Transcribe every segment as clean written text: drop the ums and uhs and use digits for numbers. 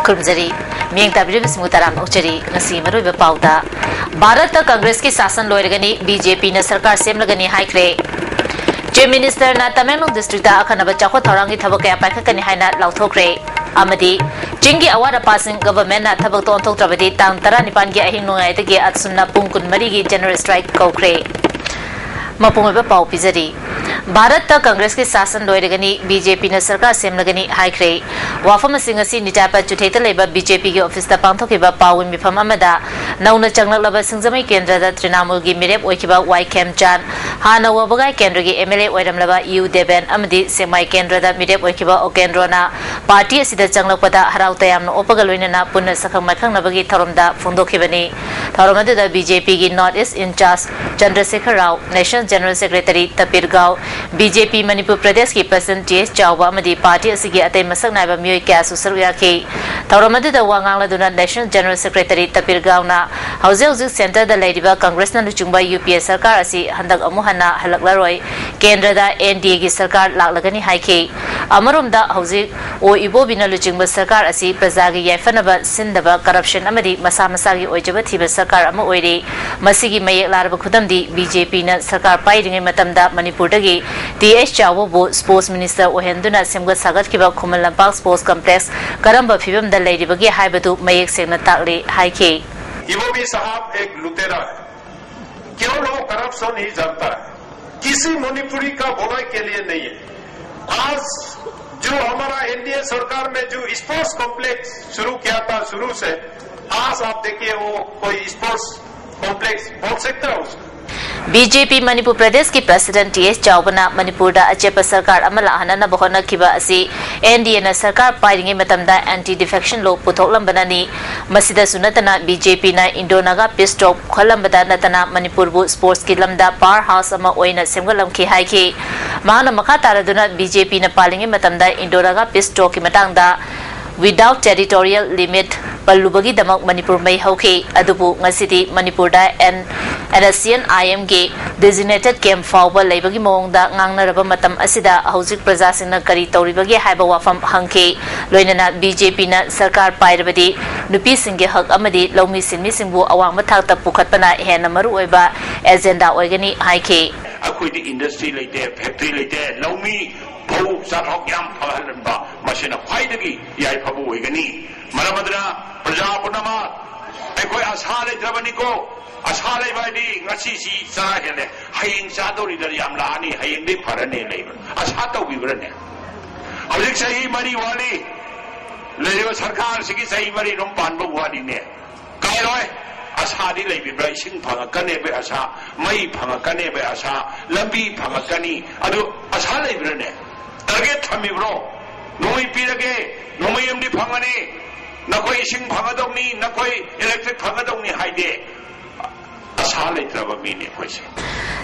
Kurmzari, Ming Tabris Mutaram Ocheri, Nasimaru Pauda, Bharat Congress ki Sasan Loirgani, BJP na Sarkar Semlagani High Cray. Chief Minister na Tamil District Akanaba Chako Thorangi Tabaka Pakani Haina Lautokre, Amadi, Jingi Awada passing government na Tabaton Tokravadi, Tang Taranipangi Ahinunga Tagi at Sunna Punkun Marigi General Strike Kokre. Mapungaba Pau Pizari. Bharat Congress ki Sasan Loirgani, BJP na Sarkar Semlagani High Cray, Wafama Singasi Nitapa Chuteta Labor BJP office the Pantokiba Pawin Mifam Amada, Nauna Changla Lava Singzami Kendra, Trinamulgi Mirep Wakiba, Kem Chan, Hana Wabagai Kendrigi, Emily Wadam Lava, U Deben, Amadi, Semi Kendra, Mirep Wakiba, Okendrona, Party Sida Changlapada, Harautayam, Opagaluina, Puna Sakamakang Nabagi, Tarumda, Fundokibani, Taramada, BJP North East in charge, Chandrasekhar Rao, National General Secretary, Tapirgao, BJP Manipur Pradesh ki President J.S. Chawba Madi Party asigi atay masak naiba miyoi kaya susarya ki Tauramadu da wangang laduna National General Secretary Tapirgao na Hauzik Center da Ladiba Congress na luchungba UPS Sarkar asi handag amuhana halaklaroi Kendra da NDA ki Sarkar laklagani haiki Amarum da Hauzik o ibo bina luchungba Sarkar asi Prajagi yaifanaba sindaba corruption amadi masa-masagi oijaba thiba Sarkar ama oiri masigi mayek laraba khudamdi BJP na Sarkar pairingai matamda Manipur dagi T.S. Chawbo Sports Minister Ohenduna Semga Sagat Kiba Kumalampak Sports Complex Karamba Fibam da Lady Bagi Haibatu Mayek Sena Takli Haike. Ibobi साहब एक लुटेरा है क्यों लोग corruption ही जानता है किसी मणिपुरी का भलाई के लिए नहीं है आज जो हमारा एनडीए सरकार में जो स्पोर्ट्स कॉम्प्लेक्स शुरू किया था शुरू से आज आप देखिए वो कोई स्पोर्ट्स कॉम्प्लेक्स बोल सकता है उसको BJP Manipur Pradesh ki President T.S. Chawbana Manipur da Achepa Sarkar amala hanana bahona kiba asi NDA na Sarkar pairingi matamda anti-defection law puthoklam ni masida sunatana BJP na Indonaga peace talk kholambada natana Manipur bu sports ki lamda powerhouse ama oina semgalam ki haiki mahana makha taraduna BJP na palingi matamda Indonaga peace talk ki matangda without territorial limit Palubagi damak Manipur may hoki adubu ngasiti Manipur da and ASEAN IM ge designated camp fawba laibagi mongda ngangna raba matam asida hauzik prajasing na kari tauribagi haiba wafam hangke loinana BJP na sarkar pairabadi nupi singge hak amadi lawmi sinmi singbu awang mathakta pukhatpana hena maru oiba agenda oigani haike akoi di industry leite factory leite lawmi bau sarhok yam phahalba masina phaidagi yai phabu oigani maramadra praja punama ekoi asa leitrabani ko asa leibadi ngasi si sara hele haying sadori dar yam laani haying di pharane leiba asa tawbibrane hauzik sahi mari wali leiba sarkar sigi sahi mari rom panba wali ne kairoi asa di leibibra ising phangakane be asa mai phangakane be asa lambi phangakani adu asa leibrane target thamibro noi pirage noi amdi phangani nakoi ising phangadongni nakoi electric phangadongni haide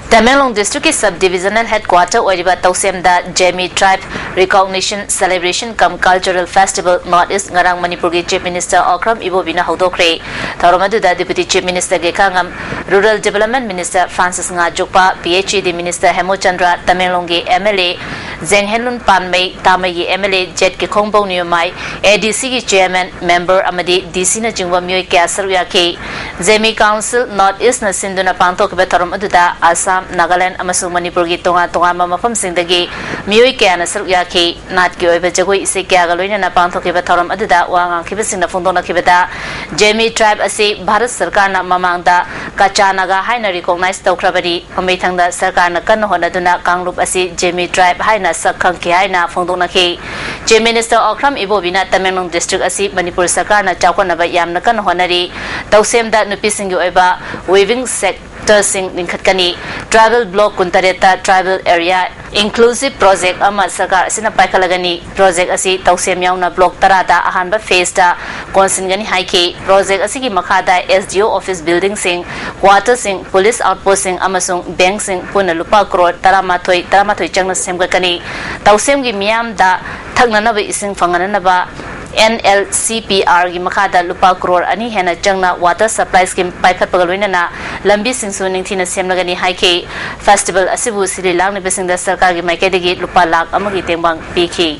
Tamelong District Subdivisional Headquarter Oriba Tausemda Jemi Tribe Recognition Celebration Cum Cultural Festival North East Ngarang Manipur Chief Minister Okram Ibobina Hodokre Tauramadu Deputy Chief Minister Gekangam Rural Development Minister Francis Ngajokpa PhD Minister Hemo Chandra Tamelongi MLA Zenghenlun Panmei Tamayi MLA Jet Kekongbo Nyumai ADC Chairman Member Amadi DC na Jingwa Myoy Kasaryake Jemi Council North East na Sinduna Pantok Betarum Aduda Assam Nagaland amasung Manipur gi tonga mafam singdagi miyoi kaya na sarukyake nat ki oiba jagoi ise kaya galoina na pantok betarum aduda wangang kibasing na fundona kibata Jemi Tribe ase Bharat Sarkar na mamangda Kachanaga haina recognize tawkrabari pamaithangda sarkar na kanno honaduna Kanglup ase Jemi Tribe haina sakhang ki haina fundona ke Chief Minister Okram Ibobina Tamelong District ase Manipur Sarkar na chawkonaba yamna kanno honari tawsemda nupising gi oiba weaving sector sing ningkhatkani Tribal Block Kuntareta Tribal Area Inclusive Project ama sarkar asina paikalagani project asi tawsem yauna block tarada ahanba phase da konsingani haike project asigi makhada SDO office building sing quarter sing police outpost sing amasung bank sing puna lupa crore taramathoi changna semgakani tawsem gi miyam da thagnanaba ising fangananaba NLCPR gi makhada lupa crore ani hena changna water supply scheme paikhat pagaloina na lambi singsu ningthina semlagani haike festival asibu sri lang ni besing da sarkar gi maikadegi lupa lakh amagi tengbang piki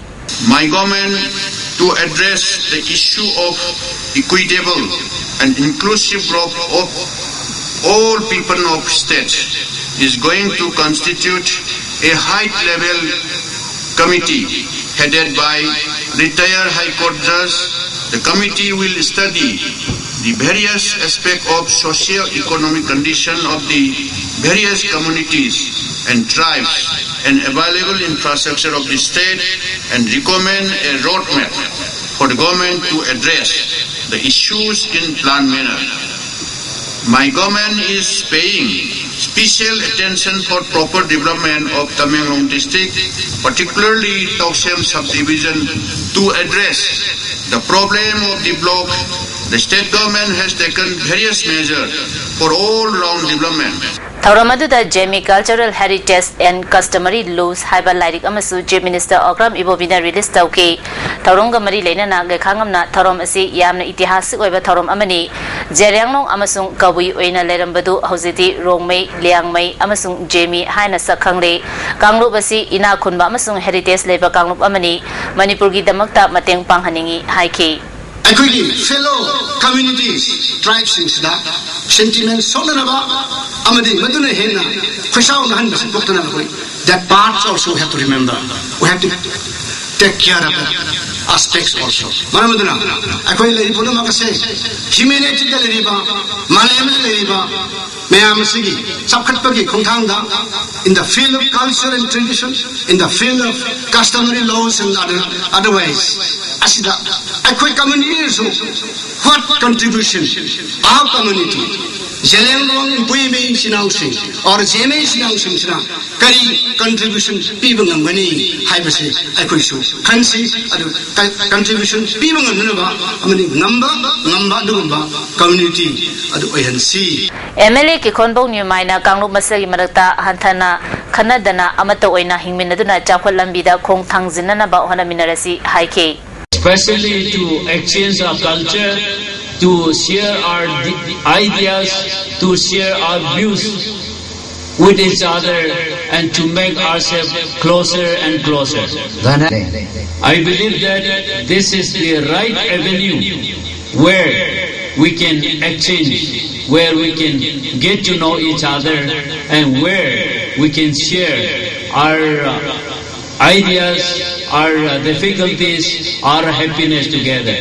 My government to address the issue of equitable and inclusive growth of all people of states is going to constitute a high-level committee headed by retired High Court judge. The committee will study the various aspects of socio-economic condition of the various communities and tribes and available infrastructure of the state and recommend a roadmap for the government to address the issues in planned manner. My government is paying special attention for proper development of Tamenglong district, particularly Tausem subdivision, to address the problem of the block. The state government has taken various measures for all-round development. Tauramadu Jemi Cultural Heritage and Customary Laws Haiba Lairik Amasu Chief Minister Okram Ibobina released Tauke Tauronga Mari Lena Gakangamna Taurom Asi Yamna Itihas over Taurom Amani Jerianglong Amasung Kawi Oina Lerambadu Hositi Rongmei Liangmei Amasung Jemi Haina Sakangre Kanglup Asi Ina Kunba Amasung Heritage Labor Kanglup Amani Manipurgi Damakta Mateng Panghaningi Haike Equally, fellow communities, tribes in Sudan, sentiments, Amadi, Maduna Hena, that parts also we have to remember. We have to take care of the aspects also. Manamaduna, Aquila Punamakase, humanity the Leriba, Malayam Leriba, Mayamsigi, Sapkatpagi, Kuntanga, in the field of culture and tradition, in the field of customary laws and otherwise. Asida, a quick community, what contribution our community? Jelenglong Buime Sinausin or Jeme Sinausin, Kari contribution, people and money, Hibasi, Aquishu, Kansi, contribution, people and number, community, see. MLA Kikonbo New Mina, Kanglu Masagi Marata, Hantana, Kanadana, Amato Oina, Himinaduna, Chapel Lambida, Kong Tangzinana, about Hana Minarasi, High especially to exchange our culture, to share our ideas, to share our views with each other, and to make ourselves closer and closer. I believe that this is the right avenue where we can exchange, where we can get to know each other, and where we can share our ideas, our difficulties, our happiness together.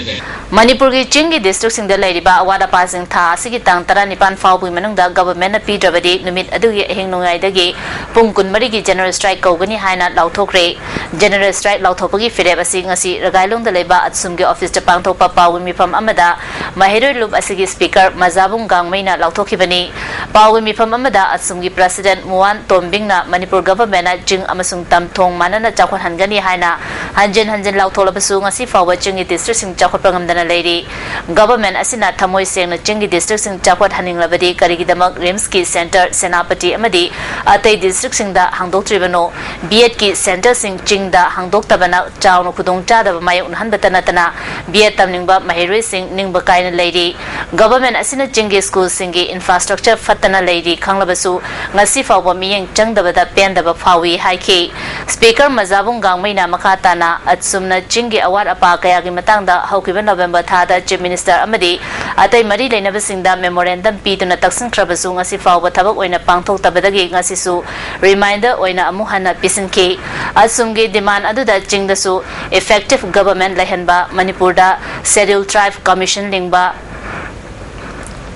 Manipur ki Chingi district sing the Ladiba Awada passing Tha Sigi Tang Tara Nipan Fau Women the government a Pidravadi Numit Adu Hinungai Dagi Punkun Marigi General Strike Kogani Haina Lautokre General Strike Lautopagi Fideba Singasi Regailung the Leba at Sumgi Office to Pangto Papa Wimi from Amada Mahiru Lub Asigi Speaker Mazabung Gang Maina Lautokibani Pawimi from Amada at Sumgi President Muan Tombingna Manipur government Jing Amasung Tam Tong Manana Jakwan Hangani Haina Hanjin Lautola Basungasi for Chingi district sing Jakopangam Lady government asina Tamoy Sing Chingi district sing Chapot Haning Labadi Karigidamak Rimski Center Senapati Amadi Ate district sing da Hangdok Tribano Bietki Center sing Ching da Hangdok Tabana Chao Kudong Chada Mayun Hanbatanatana Bietam Ningba Mahiri Sing Ningba Kaina Lady government asina Chingi school singi infrastructure Fatana Lady Kanglabasu Ngasi Fawa Miyang Changdabada Pendaba Fawi Haiki Speaker Mazabung Gangmina Makatana at Sumna Chingi Awad Apa Kayagi Matanga Hokiban November Thada Chief Minister Amadi Atay Mari Lainabasingda Memorandum P to Nataksan Krabasu Ngasi Fawa Tabak Oina Pangtok Tabadagi Ngasisu Reminder Oina Amuhana Pisinki Asumgi demand Aduda Chingdasu effective government Lahenba Manipurda Scheduled Tribe Commission Lingba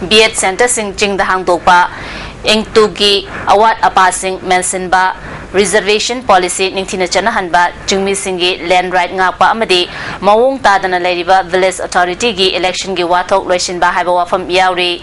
Biet Center Sing Ching the Hangdokpa Ingtugi Awad Apasing Mensinba reservation policy Ningtina Chanahanba Jungmi Singi land right ngapa amadi Mawung Tadana Ladiba village authority gi election gi watok loishin ba haiba wafam yauri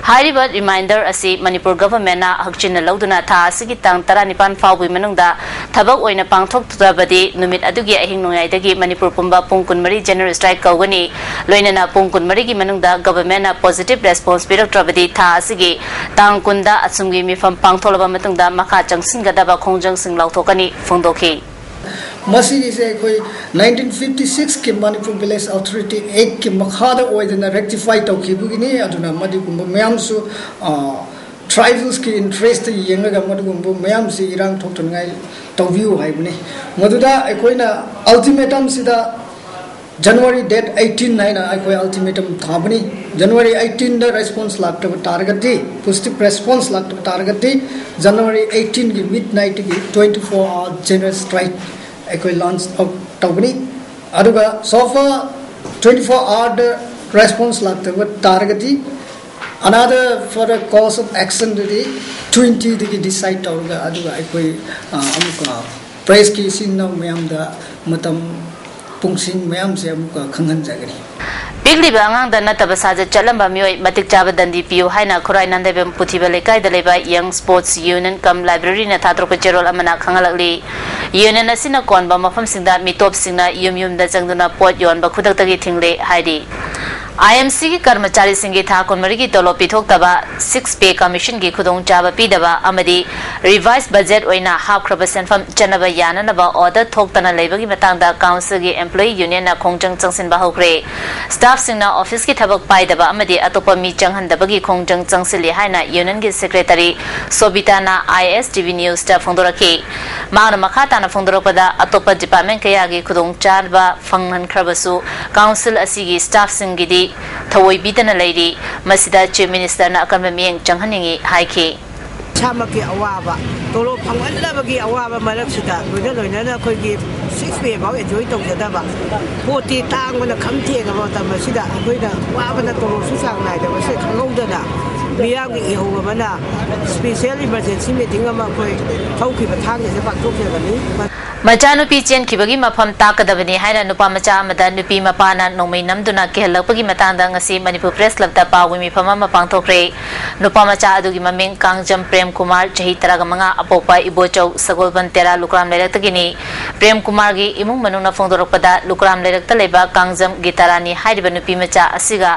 Hariba reminder asi Manipur government na hakchin lauduna tha sigi tang tara nipan fawbi manungda thabak oina pangthok tudabadi numit adugi ahing nungai dagi Manipur pumba pungkun mari general strike kawgani loinana pungkun mari gi manungda government na positive response pirak trabadi tha sigi tang kunda asumgi mi fam pangtholaba matungda makha changsin gadaba khongjang sing lautokani phongdoki Masi is a 1956 ki Manipur Village Authority Act ki makhada oidana rectify tawki bugini aduna madugumbu mayam su tribals ki interest yenga madugumbu mayam si irang thoktongai tawview haibuni maduda ekoina ultimatum sida January date 18 9 I ultimatum thabani January 18 the response lakta targeti positive response lakta targeti January 18 ki midnight ki 24 hour general strike I launch of thabani aduga so far 24 hour the response lakta targeti another further course of action the 20 the decide tawga aduga I amuka praise ki sinna mayam da matam Pungsing mayam se amuka khangan jagari Bigli bangang dan nata saja chalamba mioi matik chaba dandi piu haina khurai nandebem puthiba lekai daleba young sports union kam library na thatro ko cherol amana khangalakli union asina konba mafam singda mitop singna yum da jangduna pot yon ba khudak tagi thingle haidi IMC की कर्मचारी सिंह था कुनमरी की तोलो पिथोक तबा 6 pay commission की खुदों चाबा पीदबा अमदी रिवाइज बजट ओइना हाफ क्रब सेंफम चनबा याननबा ऑर्डर थोकतना लेबगी मतंगदा काउंसिल की एम्प्लॉई यूनियन ना खोंजंग चंगसिनबा होग्रे स्टाफ सिंगना ऑफिस की थबक पाइदबा अमदी अतोप मी चंगहनदबगी खोंजंग चंगसिली हाइना यूनियन की सेक्रेटरी सोबिताना ISTV न्यूज ता फोंदोरके मांगना मखाताना फोंदोरपदा अतोप डिपार्टमेंट कयागी खुदों चाबा फंगहन क्रबसु काउंसिल असिगी स्टाफ सिंगदी थवई बिदना लेरी मसिदा चीफ मिनिस्टर ना अकन मियंग चंगहनिंगी हाइके छामकी अवाबा तोलो फंगनदबगी अवाबा मरक्सिदा लोइना खोगी 6 पे बाव एन्जॉय तौजदबा पोती तांगना खमथेगबा तमसिदा अखोइना वाबना तोलो सुसांग नाइदबा से खंगौदना मियागी इहोबना स्पेशल इमरजेंसी मीटिंग अमा खोइ थौखिबा थांगे से पाक्तोकजबनी मचानुपी चेनखिबगी मफम ताकदबनी हाइना नुपा मचा अमदा नुपी मपाना नोंमै नमदुना केहलपगी मतांदा ngasi मणिपुर प्रेस क्लब ता पावि मिफम अमा पांथोखरे नुपा मचा अदुगी ममिंग कांगजम प्रेम कुमार चही 35 अपोपा इबोचौ सगोलबन तेरा लुकराम लेरक्तगिनी प्रेम कुमार गी इमुंग मनुना फोंदोरकपदा लुकराम लेरक्ता लेबा कांगजम गितारानी हाइदिबा नुपी मचा असिगा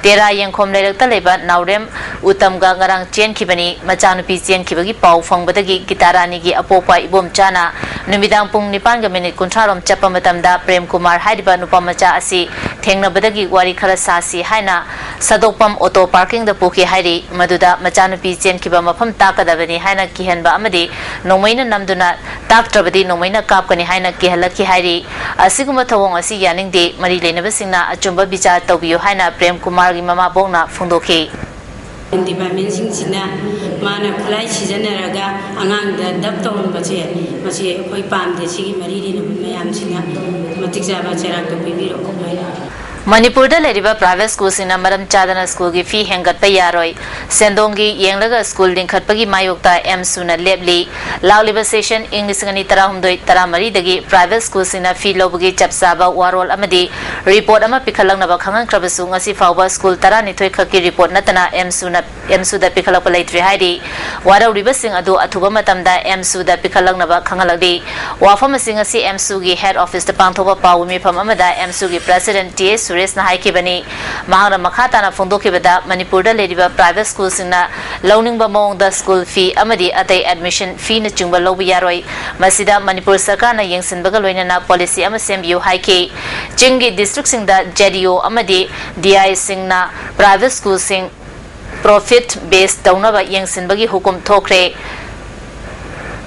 तेरा यंखोम लेरक्ता लेबा नाउरेम उतमगा ngarang चेनखिबनी मचानुपी चेनखिबगी पाव फंगबदगी गितारानी गी अपोपा इबोम चाना नुमिदांग पुंग 9 मिनिट 30 चप्पा मतमदा प्रेम कुमार हाइदिबा नुपा मचा असि थेंगनबदगी वारी खरा सासी हाइना सदोपम ऑटो पार्किंग द पुखि हाइरि मदुदा मचानुपी चेनखिबा मफम ताकदबनी हाइना किहनबा अमदि नोंमैना नमदुना ताकत्रबदी नोंमैना कापकनि हाइना किहलखि हाइरि असिगुम थवोंग असि यानिंगदे मरि लेनबसिंगना अचुंबा विचार तौबियो हाइना प्रेम कुमार गी ममा बोंगना फोंदोखि डिपार्टमेंट सिंह माना खुलाई सिजनरगा आंगांग दब तौनबसे मसे अखोई पामदे सिगी मरी मैम मतिक जाबा चेराक तो पीबीरो मणिपुर प्राइवेट स्कूल मरम चादना स्कूल की फी हेंगत यारोय सेंदोंगी येंगलगा स्कूल लिंखटपगी मायोक्ता एम सुना लेबली लाउलिबा सेशन इंग्लिश गनी 13 दगी प्राइवेट स्कूल फी लोबगी चपसाबा वारोल अमदी रिपोर्ट अमा पिखलंगनबा खंगनख्रबसु ngasi फावबा स्कूल 12 खकी रिपोर्ट नतना एम सुदा पिखलप लेट्री हाइडी वारौरिबा सिंग अदु अथुबा मतमदा एम सुदा पिखलंगनबा खंगलगदी वाफम सिंग ngasi एम सु गी हेड ऑफिस द पांथोबा पावमी फम अमदा एम सु गी प्रेसिडेंट टी सुरेश ना हाइकिबनी मांगना मखाताना फोंदोखिबदा मणिपुर प्राइवेट स्कूल लौनिंगबा मोंग द स्कूल फी अमदी अतै एडमिशन फी न चुंगबा लौब यारोय मसिदा मणिपुर सरकार ना यंगसिनबगा लोइनना पॉलिसी अम सेमबियो हाइके चिंगी डिस्ट्रिक्ट सिंग द जेडीओ अमदी डीआई सिंग ना प्राइवेट स्कूल सिंग प्रॉफिट बेस तौनबा यंगसिनबगी हुकुम थोखरे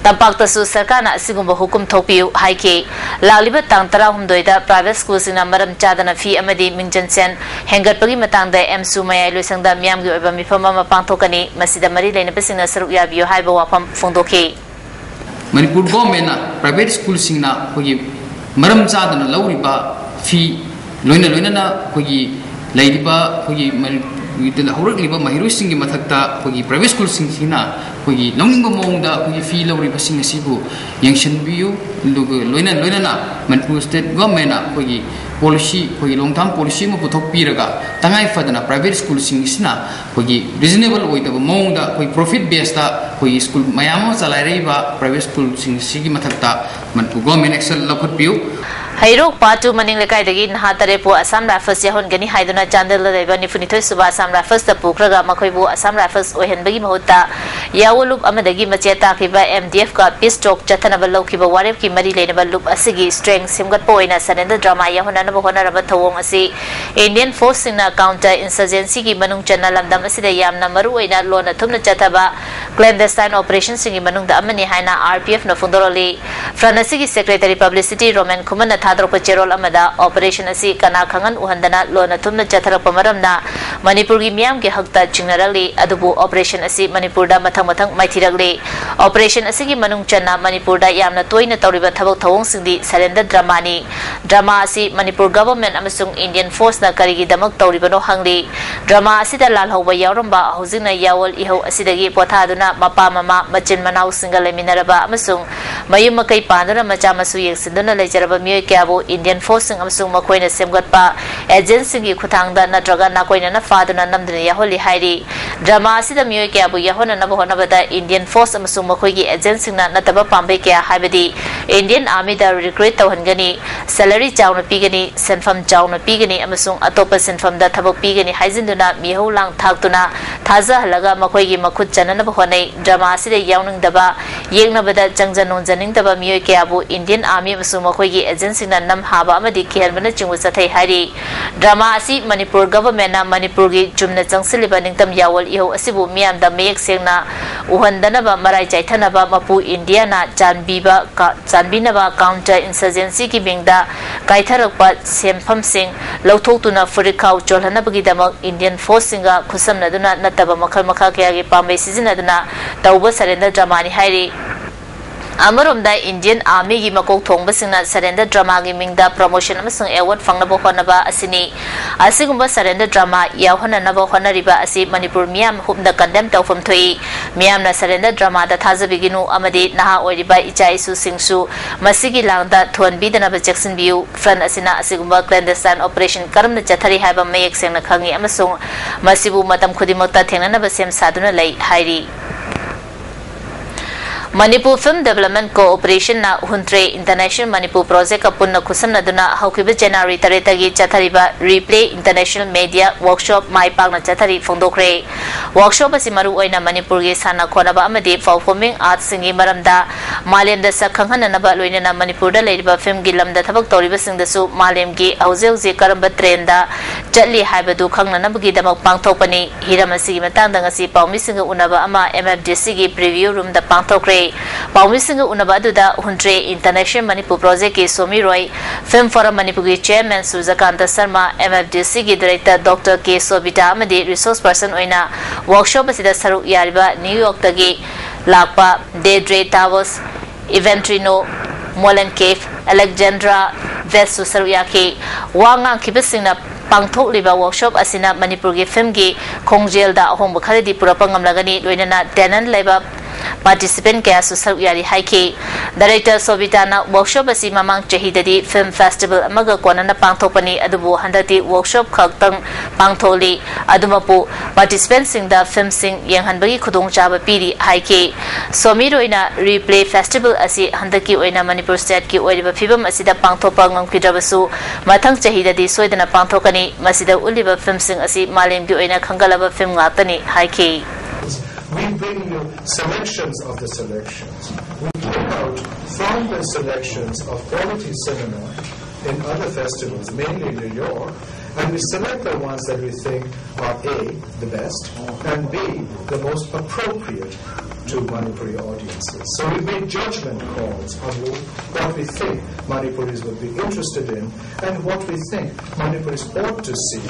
तंपाक्तसु सरकार ना असिगुंबा हुकुम थोपियु हाइके लालिबा तांग 13 प्राइवेट स्कूल सिंग मरम चादना फी अमदी मिंजनसेन हेंगटपगी मतांगदा एमसु मयाय लोइसंगदा मियामगी ओइबा मिफम अमा पांथोकनी मसिदा मरी लेनबसिंग सरुक याबियो हाइबा वाफम फोंदोखे मणिपुर गवर्नमेंट प्राइवेट स्कूल सिंग ना होगी मरम चादना लौरिबा फी लोइना होगी लेरिबा होगी हौरक्लिबा महिरोसिंग मथक्ता होगी प्राइवेट स्कूल सिंग होगी लौनिंगबा मोंगदा होगी फी लौरिबा सिंग सिबु यंगशनबियु लोइना मणिपुर स्टेट गवर्नमेंट होगी पॉलिसी होगी लॉन्ग टर्म पॉलिसी म पुथोकपीरगा तंगाई फदना प्राइवेट स्कूल सिंग होगी रिजनेबल ओइदबा मोंगदा होगी प्रॉफिट बेस्ड होगी स्कूल मयाम चलाइरेबा प्राइवेट स्कूल सिंग सिगी मथक्ता मणिपुर गवर्नमेंट एक्शन लखटपियु हैरोक पाटू मनिंग लेकाइदगी नहा तरेपु असम राइफल्स याहोनगनी हाइदुना चांदल लेबा निफुनिथोय सुबा असम राइफल्स ता पुखरगा मखोइबु असम राइफल्स ओहेनबगी महुता यावलुप अमदगी मचे ताखिबा एमडीएफ का पीस टॉक चथनबा लौखिबा वारेप की मरी लेनबा लुप असिगी स्ट्रेंग सिमगतपो ओइना सरेंद्र ड्रामा याहोननबा होनरबा थवोंग असि इंडियन फोर्स सिंगना काउंटर इंसर्जेंसी की मनुंग चन्ना लमदम असिदा यामना मरु ओइना लोना थुमना चथबा क्लैंडस्टाइन ऑपरेशन सिंगी मनुंग दा अमनि हाइना आरपीएफ न फुंदरोली फ्रनसी की secretary publicity Roman Khuman thadrok cherol amada operation asi kana khangan uhandana lona thumna chathara pamaramna manipur gi miam ge hakta chingnarali adubu operation asi manipur da mathang mathang maithiragli operation asi gi manung chana manipur da yamna toina tawriba thabak thawong singdi surrender drama ni drama asi manipur government amasung indian force na karigi damak tawribano hangli drama asi da lal hoba yawramba hojingna yawol iho asi dagi pothaduna mapa mama machin manau single leminaraba amasung mayum makai panduna macha masu yeksinduna lejaraba miyoi kyabu indian force amasung makoina semgatpa agency gi khutangda natraga nakoina na faduna namduna yaholi hairi drama asi da miyoi kyabu yahona na bohona bada indian force amasung makoi gi agency na nataba pambe kya haibadi indian army da recruit tawhangani salary chawna pigani senfam chawna pigani amasung atopa senfam da thabak pigani haijinduna miho lang thaktuna thaza halaga makoi gi makhut chanana bohonai drama asi da yawnung daba yengna bada jangjanon janing daba miyoi kyabu indian army amasung makoi gi agency na nam haba amadi khelbana chingwa chathai hari drama asi manipur government na manipur gi chumna changsiliba ningtam yawol iho asibu miyam da mayek sengna uhandana ba marai chaithana ba mapu india na chanbina ba counter insurgency ki bingda kaitharak pa sempham sing lauthotuna furikau cholhana bagi damak indian force singa khusamna duna nataba makhal makha kya gi pambe sizina duna tauba surrender drama ni hairi Amarum Indian Army gi makok thongba singna surrender drama gi mingda promotion amasung award fangnaba honaba asini asigumba surrender drama yawhana naba honariba asi Manipur miam humda condemn tawfam thoi miam na surrender drama da thazabiginu amadi naha oiriba icha isu singsu masigi langda thonbi dana ba jackson view front asina asigumba clandestine operation karamna chathari haiba mayek sengna khangi amasung masibu matam khudimakta thengnana ba sem saduna lai hairi Manipur Film Development Cooperation na Huntre International Manipur Project Kapunna Kusamna Duna Haukiba January Taretagi Chathariba Replay International Media Workshop Mai Pagna Chathari Fondokre Workshop Asimaru Oina Manipur Gi Sana Konaba Amadi Performing Arts Singi Maramda Malem da Sakhangana Naba Loina Manipur da Ladiba Film Gilam da Tabak Toriba Sing da Su Malem Gi Auzeu Zi Karamba Trenda Jatli Haibadu Khangna Nabagi Damak Pangtopani Hiramasi Matang Dangasi Paumi Singa Unaba Ama MFDC Gi Preview Room da Pangtokre Paumisinga Unabaduda Huntre International Manipur Project ki Somi Roy Film Forum Manipur ki Chairman Suzakanta Sharma MFDC ki Director Dr. K. Sobita Amadi Resource Person Oina Workshop asida saruk yariba New York tagi Lakpa Daedre Towers Eventrino Molen Cave Alexandra Vesu Saruyaki Wanga Kibisingna Pangthok liba workshop asina Manipur ki film ki Kongjel da Ahong Bukhari Purapangam Lagani Loinana Tenan Leba participant kaya susal yari haiki director Sobitana workshop asi mamang chahidadi film festival amaga konana pangthopani adubu handati workshop khaktang pangtholi adumapu participants sing da film sing yanghanbagi khudong chaba piri haiki somiroina replay festival asi handaki oina Manipur state ki oiriba phibam asida pangthopa ngamkidrabasu mathang chahidadi soidana pangthokani masida uliba film sing asi malem gi oina khangalaba film ngatani haiki We bring you selections of the selections. We pick out from the selections of quality cinema in other festivals, mainly in New York, and we select the ones that we think are A, the best, and B, the most appropriate to Manipuri audiences. So we make judgment calls on what we think Manipuris would be interested in and what we think Manipuris ought to see,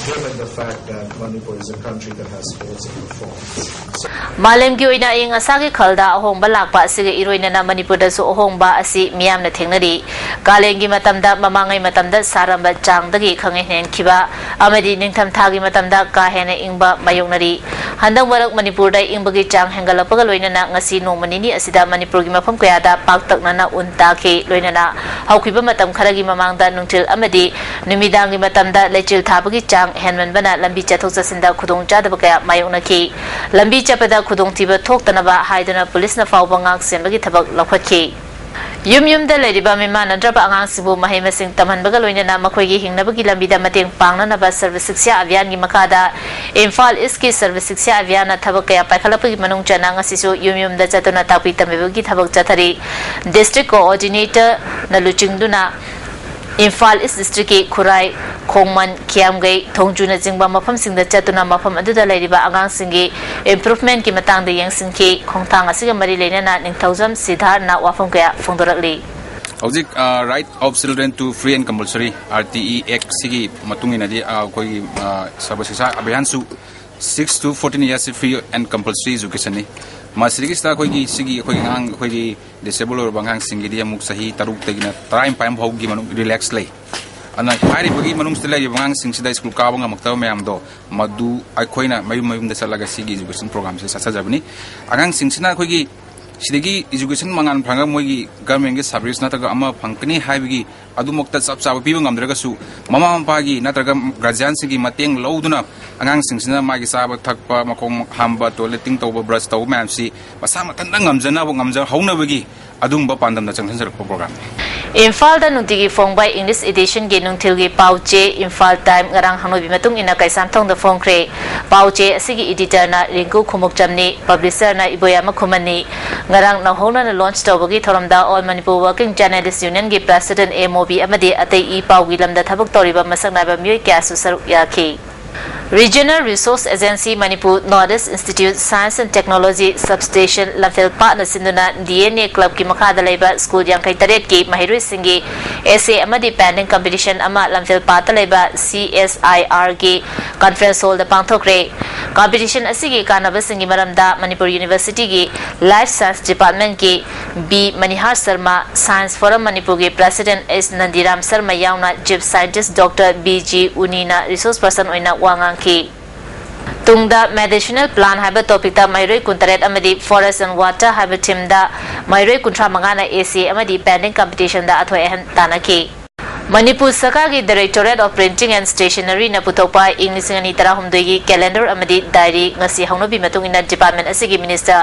given the fact that Manipur is a country that has sports and performance. Malem gi oina ing asagi khalda ahong balakpa asige iroina na Manipur da su ahong ba asi miyam na thengnari kalengi matamda mamangai matamda saramba changdagi khange hen khiba amadi ningtham thagi matamda ka hena ingba mayongnari handang warak Manipur da ingbagi chang hengalapaga loina na ngasi nongmanini asida Manipur gi mafam kayada paktakna na unta ke loina na haukiba matam kharagi mamangda nungtil amadi numidangi matamda lechil thabagi chang henman bana lambi chathok chasinda khudong chadaba kaya mayongna ki lambi chapada khudong tiba thoktanaba haidana police na fawba ngak sembagi thabak lakhwatki Yum da leriba mimana draba angang sibu mahai masing taman baga loinana makhoi gi hingnabagi lambida mateng pangna naba service shiksha abhiyan gi makada Imphal East ki service shiksha abhiyan na thabak kaya paikhalapagi manung chana ngasisu yum da chatuna takpi tamebagi thabak chathari district coordinator na luchingduna Imphal East District ki Khurai Khongman Kiamgai Thongjuna jingba mafam singda chatuna mafam aduda leriba angang singi improvement ki matang de yang singki khongthang asiga mari leinana ningthaujam sidhar na wafam kaya phongdorakli Hojik right of children to free and compulsory RTE Act sigi matung ina di koi sabasisa abhiyan su 6 to 14 years free and compulsory education ni masigi sta koi gi sigi koi ngang koi gi disabled or bangang singi dia muk sahi taruk tegina time pam hau gi manung relax lay ana hari bagi manung stela gi bangang sing sida school ka bang maktaw mayam do madu ai koi na mayum mayum da salaga sigi education program se sa jabni angang sing sina koi gi sidagi education mangan phanga moigi government ge service nataga ama phangkani haibigi adumokta chap chap pibang amdraga su mama mapa gi nataga guardian singi mateng loduna angang singsina magi saba thakpa makong hamba toileting tawba brush taw ma'am si masama tan ngamjana bo ngamja hauna bagi adumba pandam na changsan sarak program Imphal da nutigi Phongbai English edition ge nungthilgi pauche Imphal time ngarang hanobi matung ina kaisam thong da phongkre pauche asigi editor na Rinku Khumuk Chamni publisher na Iboyama Khumani ngarang na hona na launch tawbagi thoramda All Manipur Working Journalists Union ge president MOB amadi atei I paugi lamda thabak toriba masaknaba myoi kya su saruk yakhi Regional Resource Agency Manipur Northeast Institute Science and Technology Substation Lamphel Partner Sinduna DNA Club ki makhada laiba school yang kai taret ki mahirui singi essay amadi painting competition ama Lamphel Partner laiba CSIR ki conference hall da pangthokre competition asigi kanaba singi maramda Manipur University ki Life Science Department ki B Manihar Sharma Science Forum Manipur ki President S Nandiram Sharma yauna Chief Scientist Dr. BG Unina Resource Person oina wangang Tungda medicinal plan haba topic ta mairoi kuntaret amadi forest and water haba team da mairoi kuntra mangana AC amadi painting competition da athoi han tanaki Manipur Sarkar ki Directorate of Printing and Stationery na putopa English ngani tara humdoi gi calendar amadi diary ngasi haunobi matung ina department asigi minister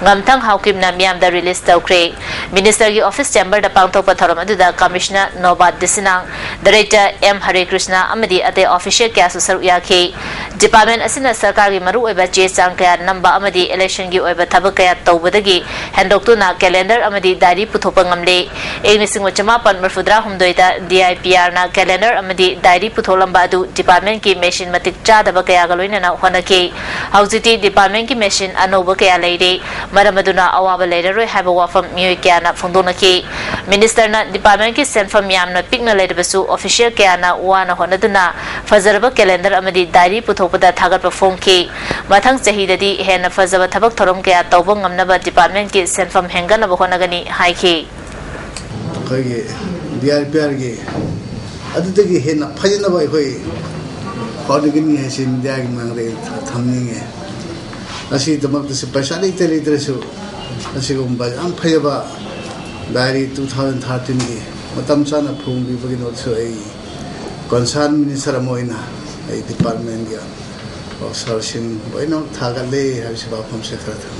ngamthang haukim na miam da release tawkre minister gi office chamber da pangthokpa thoram aduda commissioner Nobat Disinang director M Hare Krishna amadi ate official kya su saru yakhi department asina sarkar gi maru oiba che chang kya namba amadi election gi oiba thabak kya tawbadagi handok tu na calendar amadi diary puthopa ngamle English ngwachama pan marfudra humdoi da DIPR na calendar amadi diary putholamba adu department ki machine matik chadaba kaya galoina na honaki hauziti department ki machine anoba kaya leire maramaduna awaba leire roi haba wafam myoi kya na phondona ki minister na department ki senfam yam na pikna leire basu official kaya na wana honaduna fazarba calendar amadi diary puthopada thagat pa phone ki mathang chahidadi hena fazaba thabak thorom kaya tawba ngamnaba department ki senfam hengana ba honagani haiki koi DIPR ge adudagi hena phajana bai koi khadgini hesi media gi mangre thamninge asi damak se paisa le tele dresu asi gomba am phajaba diary 2013 gi matam chana phung bi bagi not so ai concern minister amoina ai department gi observation boino thagale habisi ba phom se khara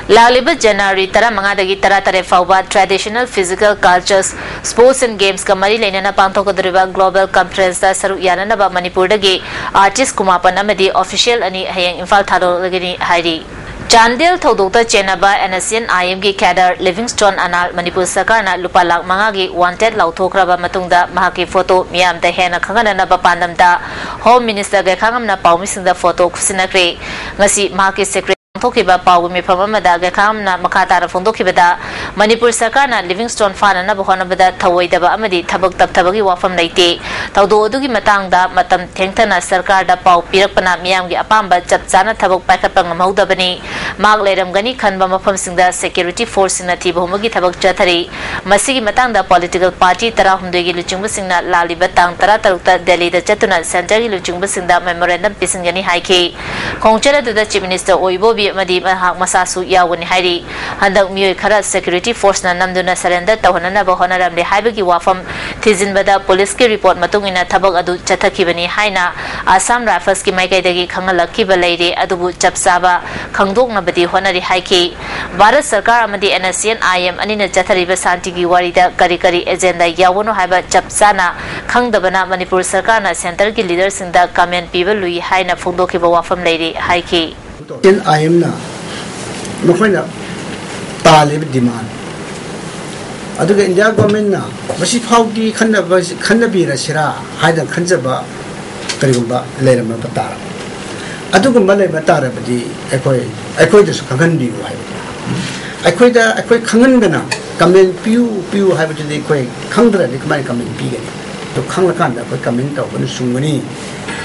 Laliba January tara mangadagi tara tare fauba traditional physical cultures sports and games kamari lenana pangthokadriba global conference da saru yanana ba Manipur dagi artist kumapan amadi official ani hayang Imphal thadolagini hairi Chandel Thodokta Chenaba NSN IM gi cadre Livingstone Anal Manipur Sarkar na lupa lakh manga gi wanted lauthokraba matungda mahaki photo miyam da hena khangana na ba pandam da home minister ga khangam na paumising da photo khusinakre ngasi mahaki secretary Tokiba Pawu Mipamada Gakamna Makata Fondokibada Manipur Sarkar Livingstone Fan na Bohonabada Tawaidaba Amadi Tabak Tabagi Wafam Late Taudo Dugi Matanga Matam Tengtana Sarkar da Pau Pirakpana Miamgi Apamba Chapsana Tabak Pakapang Maudabani Mark Ledam Gani Kanba Mapam Singda Security Force in Natibo Humagi Tabak Jatari Masigi Matanga Political Party Tara Humdegi Luchunga Singna Lali Batang Tara Taruta Delhi the Chatuna Center Luchunga Singda Memorandum Pisangani Haiki Kongchara to the Chief Minister Oibobi Madi Mahak Masasu Yawani Hairi Handak Mui Kara Security Force na Namduna surrender Tahonana Bohonaram de Haibagi Wafam Tizin Bada Police ki report Matungina Tabak Adu Chatakibani Haina Assam Rifles ki Maikadagi Kangalaki Balade Adubu Chapsaba Kangdok Nabadi Honari Haiki Bharat Sarkar Amadi NSN IM Anina Jatariba Santigi Warida Karikari Agenda Yawano Haiba Chapsana Kangdabana Manipur Sarkar na Center ki leaders in the comment people Lui Haina Fundokiba Wafam Lady Haiki in I am now. No find out Talib demand. I do India government now. Was if how the Kanabi Rashira, Haida Kanzaba, Karumba, Lerama Batara. I took a Malay Batara, but the Equi, I quite a Kangandi. I quite Kangandana. comment piu have to the quay, Kandra, the command coming pig. To Kangakanda, but coming to Sungani,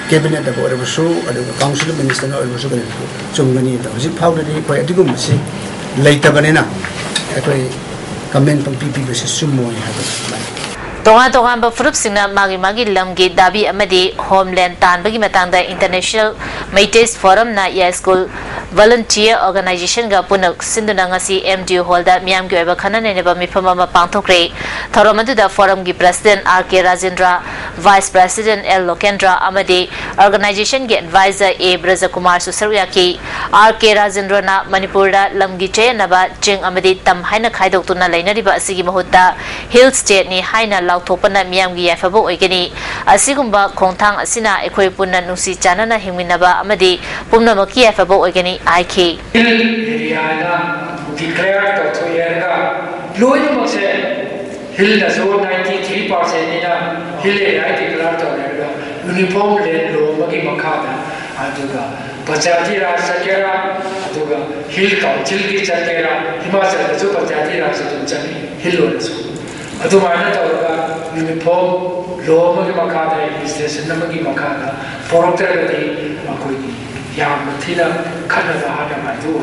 cabinet of whatever show, or the council minister or Sungani, the powder, quite a good machine. Later, banana, a comment from PP versus Sumo. Tonga Tonga ba frup singna magi lamgi dabi amadi homeland tan bagi matangda international Maites forum na ya school volunteer organization ga punak sinduna ngasi MDU holda miam gi ba khana ne ba mifama ma pangthokre thoromadu da forum gi president RK Rajendra vice president L Lokendra amadi organization gi advisor A Braja Kumar Susarya ki RK Rajendra na Manipur da lamgi che na ba ching amadi tam haina khaidok tuna lainari ba asigi mahutta hill state ni haina Topana Miamgi Yafabo Ogani, Asigumba, Kontang, Asina, Equipuna, Nusi Janana, Himinaba, Amadi, Pumnamaki Yafabo Ogani, IK. Declared to Yerga, Louis Mose, Hill does 93% in a Hill, I declared to Yerga, uniform Lendo, Magi Makata, Aduga, Pachatira, Sakera, Aduga, Hill, Chilki Sakera, Himasa, the Supatira, Hill. Adumana Taura, uniform, low Makada, is this Namagi Makada, Porotari, Makui, Yamatina, Canada, Hadamadu,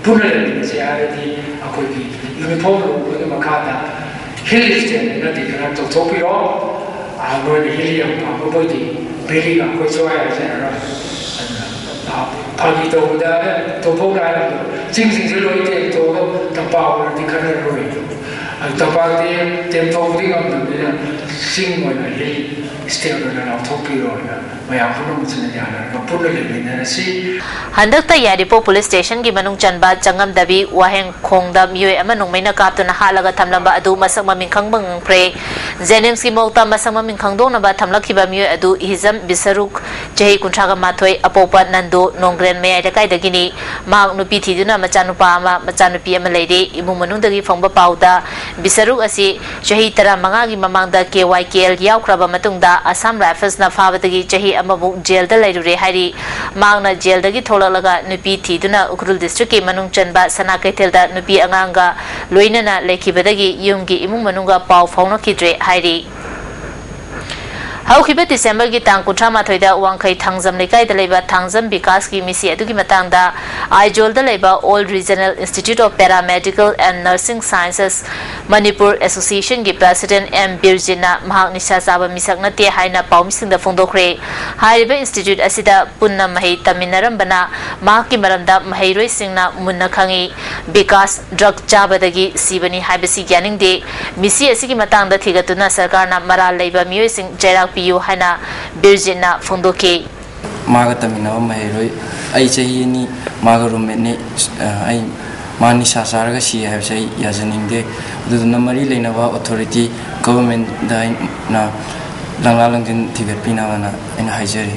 Punari, Ziarati, Akui, uniform, Makada, Hilliston, not the Grand Topiro, I'm going to Helium, Pabodi, Billy, Akosoa, Pagito, Topoga, Sing Zero, Togo, the power, the Canary. Tapati, Tempo, sing when I live, still on a Topiro. Handakta Yadipo police station gi manung chanba changam dabi waheng khongda miyoi ama nongmaina kaptuna halaga thamlamba adu masakma mingkhang bang pre Jennings ki mokta masakma mingkhang dong na ba thamlakhiba miyoi adu hizam bisaruk jehi kuntraga mathoi apopa nando nongren me aida kai dagini ma nupi thiduna machanupa ama machanupi ama leide imung manung dagi phongba pauda bisaruk asi jehi tara manga gi mamangda KYKL yaukraba matungda Assam Rifles na fabadagi jehi amabu jail da lairure hari mangna jail dagi tholalaga nupi thiduna Ukrul district ki manung chanba sana kaithel da nupi anganga loinana lekhibadagi yumgi imung manunga pau phawna khidre hari Haukiba December ki tang kutrama thoida wangkai thangjam lekai da leba thangjam bikas ki misi adu ki matangda Aijol da leba All Regional Institute of Paramedical and Nursing Sciences Manipur Association ki president M Birjina mahak nisha saba misak na te haina paumising da phongdokre hariba institute asida punna mahi taminaram bana mahak ki maramda mahairoi singna munna khangi bikas drug chabadagi sibani haibasi gyaning de misi asigi matangda thigatuna sarkar na maral leba miyoi sing jairak piyu hana Birjina phongdoke Magatamina mahairoi ai chahi ni magarumene ai Mani Sasaraga she have say Yazaning de Namari Lenava authority government na Langalang Tibet Pinavana in Hijeri.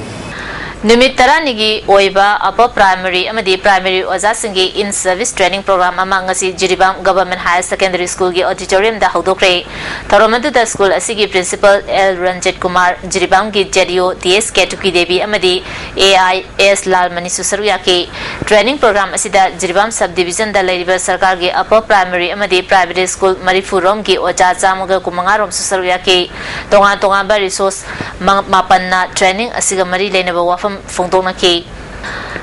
Nimittaranigi Oiba upper primary amadi primary Ozasingi in service training program amangasi Jiribam Government Higher Secondary School gi auditorium da Haudokre Tharomadu da school asigi principal L Ranjit Kumar Jiribam gi JDO DS Ketuki Devi amadi AI S Lal Mani Susaruya ki training program asida Jiribam subdivision da Lairiba Sarkar gi upper primary amadi private school Marifurom gi Oja Chamuga Kumangarom Susaruya ki tonga ba resource mapanna training asiga mari lenaba wafam Fongdona ki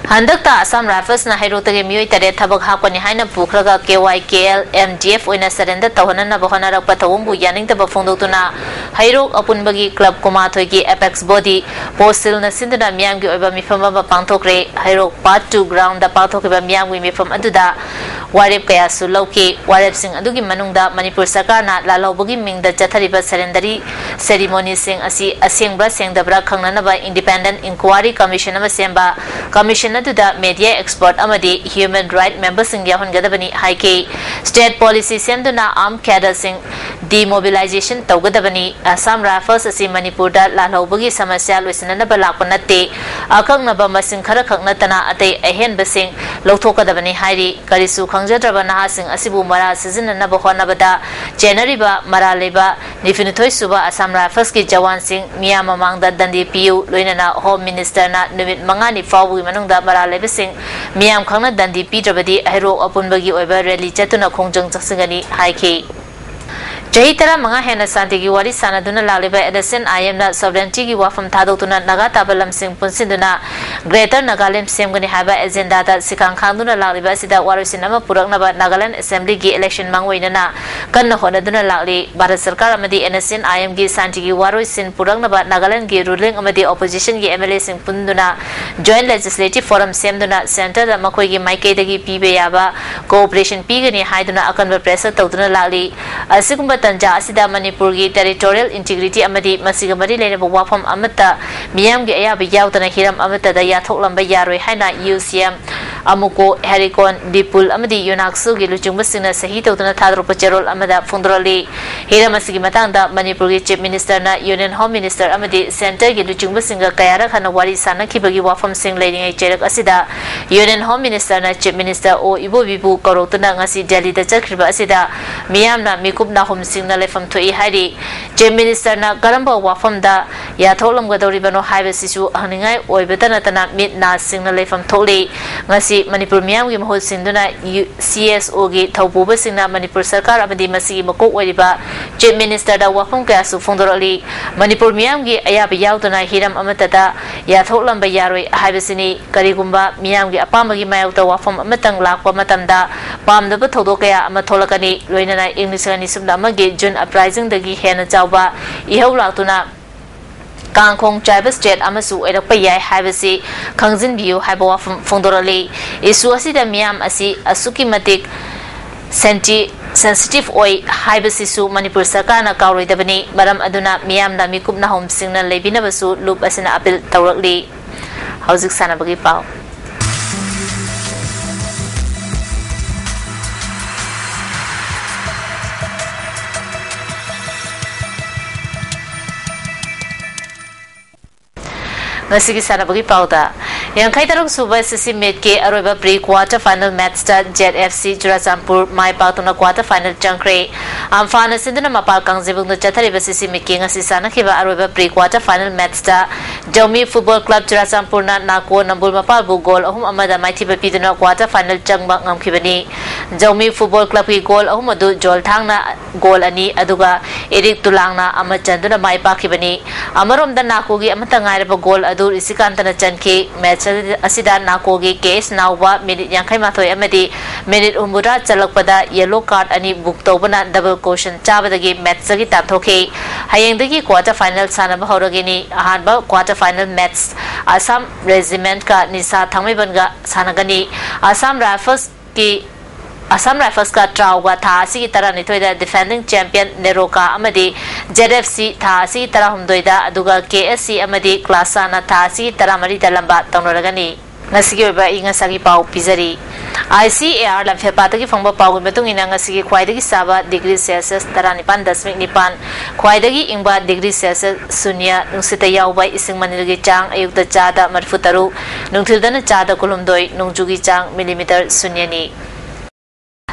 Handakta Assam Rifles na Hairotagi Mui Tade Tabak Hakoni Haina Pukraga KYKL MDF Oina Surrender Tahana Bahana Patawumbu Yaning the Bafondotuna Hairo Apunbagi Club Kumathogi Apex Body Postil na Sindana Miangi over Mifama Pantokre Hairo Part 2 Ground the Pathokiba Miangi from Aduda Warip Kaya Sulauki Warip Sing Adugi Manungda Manipur Sakana Lalobugi Ming the Jatariba Surrendery Ceremony Sing Asi Asingbra Sing the Brakananaba Independent Inquiry Commission of Semba Commission to the media expert amadi human right members in Yahon Gadabani High State policy senduna armed cadre sing demobilization tawgadabani Assam Rifles asi Manipur da lalhobagi samasya loisananaba lakpanate akangnaba masing khara khaknatana atei ahen basing lawthokadabani hairi karisu khangjadraba nahasing asibu mara sizinanaba honabada January-ba maraleba nifinithoi suba Assam Rifles ki jawan sing miya mamangda dandi piu loinana Home Minister na numit mangani fawbugi manungda maraleba sing miyam khangna dandi pidrabadi ahiro apunbagi oiba rally chatuna khongjang chaksingani haiki Jahitara mga hena santi ki wari sana duna laliba edison IM na sovereignty ki wafam thadok tuna naga tabalam sing punsin duna Greater Nagaland sem gani haba agenda da sikang khang duna laliba sida warisin ama purak na ba Nagaland Assembly ki election mangwai na kan na hona duna lali Bharat Sarkar amadi NSN IM ki santi ki warisin purak na ba Nagaland ki ruling amadi opposition ki MLA sing punduna Joint Legislative Forum sem duna center da makoi ki maikai dagi pibe yaba cooperation pi gani hai duna akan ba pressure tau duna lali asikumba tanja asida Manipur gi territorial integrity amadi masigamari lena wafam amata miyam gi aya biyawtana hiram amata da yathok lamba yaroi haina UCM amuko harikon dipul amadi yunaksu gi luchungba singna sahi tawtana thadro pacherol amada fundroli hiram asigi matangda Manipur gi chief minister na union home minister amadi center gi luchungba singa kayara khana wari sana khibagi wafam sing leiringai cherak asida union home minister na chief minister o ibo bibu korotuna ngasi Delhi da chakriba asida miyam na mikup na home singna lefam thoi hari chief minister na garamba wafam da yatholam gadori bano haibe sisu haningai oibetana tana mit na singna lefam tholi ngasi Manipur miyam gi mahol sinduna CSO gi thaupuba singna Manipur Sarkar amadi masigi makok oiba chief minister da wafam kya su fondoroli Manipur miyam gi ayab yautana hiram amata da yatholam ba yaroi haibe sini karigumba miyam gi apama gi mayauta wafam amatang lakwa matamda pamdaba thodok kaya ama tholakani loinana English ni sumna amagi June uprising dagi hena chawba ihau laktuna Kangkong tribal state amasu erakpa yai haibasi khangjin biu haibawa fondorali isu asida miyam asi asuki matik sensitive oi haibasi su Manipur Sarkar na kauroidabani maram aduna miyam na mikup na home singna leibinabasu loop asina apil tawrakli hauzik sanabagi pau Ngasigi sana bagi pauta yang kai taruk suba sisi met ke aroba pre quarter final match ta ZFC Churachampur mai pautuna quarter final changkre amfana sinduna mapal kangjebung no chathari ba sisi met ke ngasi sana khiba aroba pre quarter final match ta Jomi Football Club Churachampur na nako nambul mapal bu goal ahum amada mai thiba piduna quarter final changba ngam khibani Jomi Football Club ki goal ahum adu jol thangna goal ani aduga Eric Tulangna amachanduna mai pa khibani amarom da nako gi amata ngai ba goal dur isikantana chanki match asida nakogi case nawba minute yankai mathoi amadi minute umura chalakpada yellow card ani book tobana double caution chabadagi match gi tapthoki hayengdagi quarter final sanaba horagini ahanba quarter final match Assam Regiment ka nisa thangmebanga sanagani Assam Rifles ka trauga tha si tara ni thoida defending champion Neroka amadi ZFC tha si tara humdoida aduga KSC amadi Klasana tha si tara mari dalamba tangnoragani ngasigi ba inga sagi pau pizari ICAR lamfe patagi fangba pau metung ina ngasigi khwaidagi saba degree Celsius 19.9 khwaidagi ingba degree Celsius sunya nungsita yauba ising manilgi chang ayukta chada marfutaru nungthildana chada kulumdoi nungjugi chang millimeter sunyani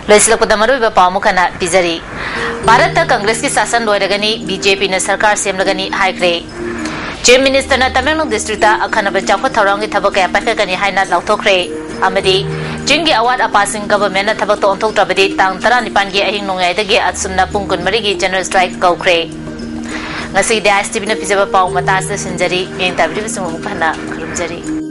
Loisilak padamaru iba pamukana pizari Bharat Congress ki sasan loiragani BJP na sarkar semlagani haikre Chief Minister na Tamil District ta akhanaba chakwa tharangi thabak kaya pakagani haina lauthokre amadi Jingi award apasing government na thabak to onthok trabadi tang 19 gi ahing nongai dagi atsumna pungkun mari gi general strike kaukre ngasi Jan ISTV na pizaba pau mata sa sinjari eng tabri bisung mukana kharumjari